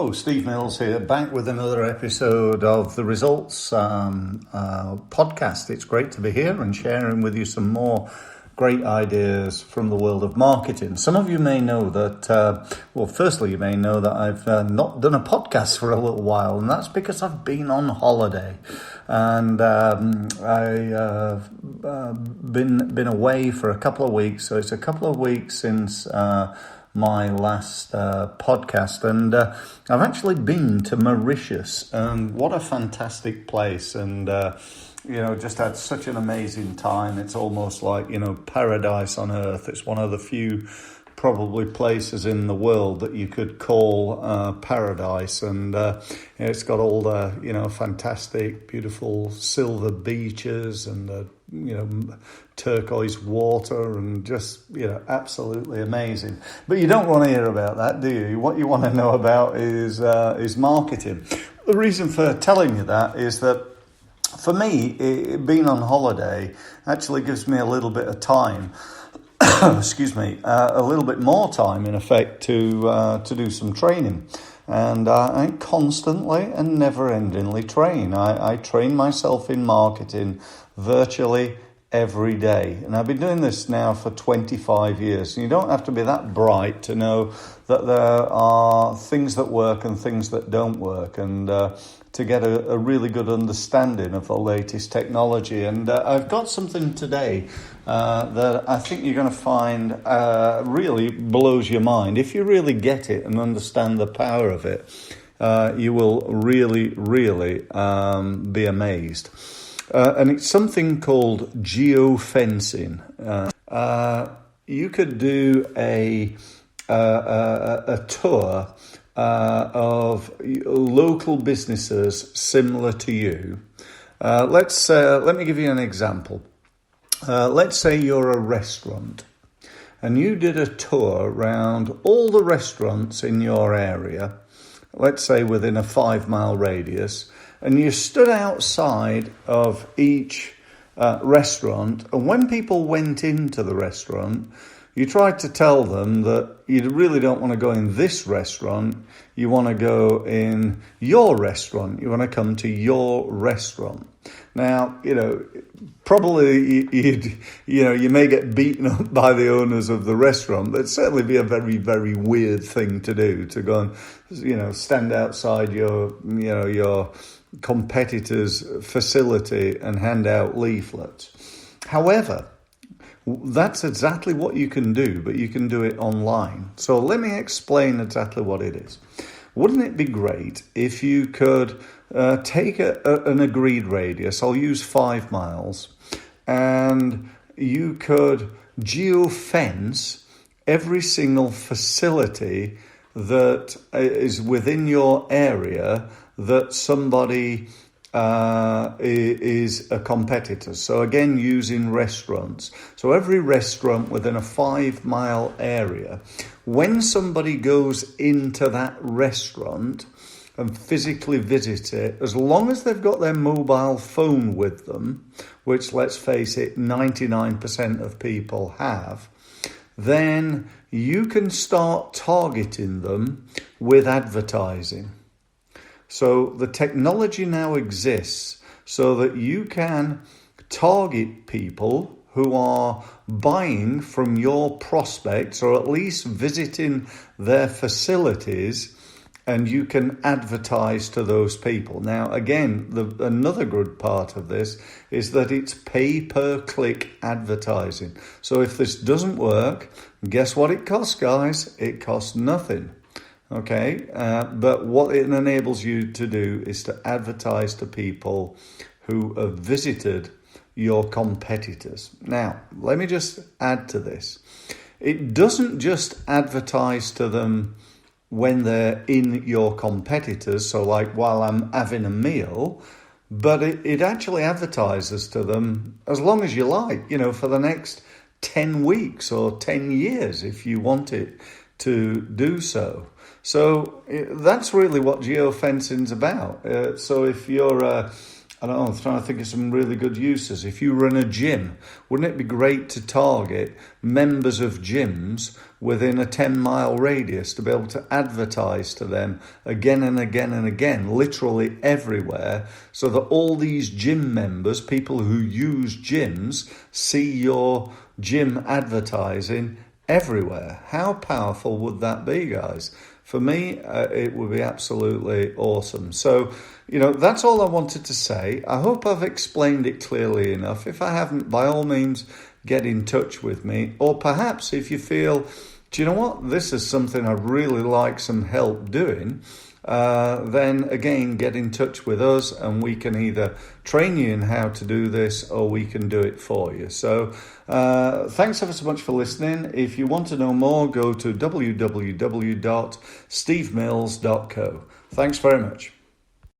Hello, Steve Mills here, back with another episode of the Results podcast. It's great to be here and sharing with you some more great ideas from the world of marketing. Some of you may know that, firstly, you may know that I've not done a podcast for a little while, and that's because I've been on holiday. And I've been away for a couple of weeks, so it's a couple of weeks since my last podcast, and I've actually been to Mauritius, and what a fantastic place, and just had such an amazing time. It's almost like, paradise on earth. It's one of the few probably places in the world that you could call paradise, and it's got all the fantastic, beautiful silver beaches and turquoise water, and just absolutely amazing. But you don't want to hear about that, do you? What you want to know about is marketing. The reason for telling you that is that for me, being on holiday actually gives me a little bit of time. Excuse me, a little bit more time, in effect, to do some training. And I constantly and never-endingly train. I train myself in marketing virtually every day. And I've been doing this now for 25 years. And you don't have to be that bright to know that there are things that work and things that don't work, and to get a really good understanding of the latest technology. And I've got something today that I think you're going to find really blows your mind. If you really get it and understand the power of it, you will really, really be amazed. And it's something called Geo Fencing. You could do a tour of local businesses similar to you. Let me give you an example. Let's say you're a restaurant, and you did a tour around all the restaurants in your area, let's say within a 5-mile radius, and you stood outside of each restaurant, and when people went into the restaurant, you tried to tell them that you really don't want to go in this restaurant, you want to go in your restaurant, you want to come to your restaurant. Now, probably you may get beaten up by the owners of the restaurant, but it'd certainly be a very, very weird thing to do, to go and, stand outside your competitor's facility and hand out leaflets. However, that's exactly what you can do, but you can do it online. So let me explain exactly what it is. Wouldn't it be great if you could take an agreed radius, I'll use 5 miles, and you could geo-fence every single facility that is within your area that somebody is a competitor. So again, using restaurants. So every restaurant within a 5-mile area, when somebody goes into that restaurant and physically visit it, as long as they've got their mobile phone with them, which, let's face it, 99% of people have, then you can start targeting them with advertising. So the technology now exists so that you can target people who are buying from your prospects, or at least visiting their facilities, and you can advertise to those people. Now, again, another good part of this is that it's pay-per-click advertising. So if this doesn't work, guess what it costs, guys? It costs nothing. Okay, but what it enables you to do is to advertise to people who have visited your competitors. Now, let me just add to this. It doesn't just advertise to them when they're in your competitors, so like while I'm having a meal, but it actually advertises to them as long as you like, for the next 10 weeks or 10 years if you want it to do so. So that's really what geofencing's about. So if you're I don't know, I'm trying to think of some really good uses. If you run a gym, wouldn't it be great to target members of gyms within a 10-mile radius to be able to advertise to them again and again and again, literally everywhere, so that all these gym members, people who use gyms, see your gym advertising everywhere? How powerful would that be, guys? For me, it would be absolutely awesome. So, that's all I wanted to say. I hope I've explained it clearly enough. If I haven't, by all means, get in touch with me. Or perhaps if you feel, do you know what, this is something I'd really like some help doing, then again, get in touch with us and we can either train you in how to do this or we can do it for you. So thanks ever so much for listening. If you want to know more, go to www.stevemills.co. Thanks very much.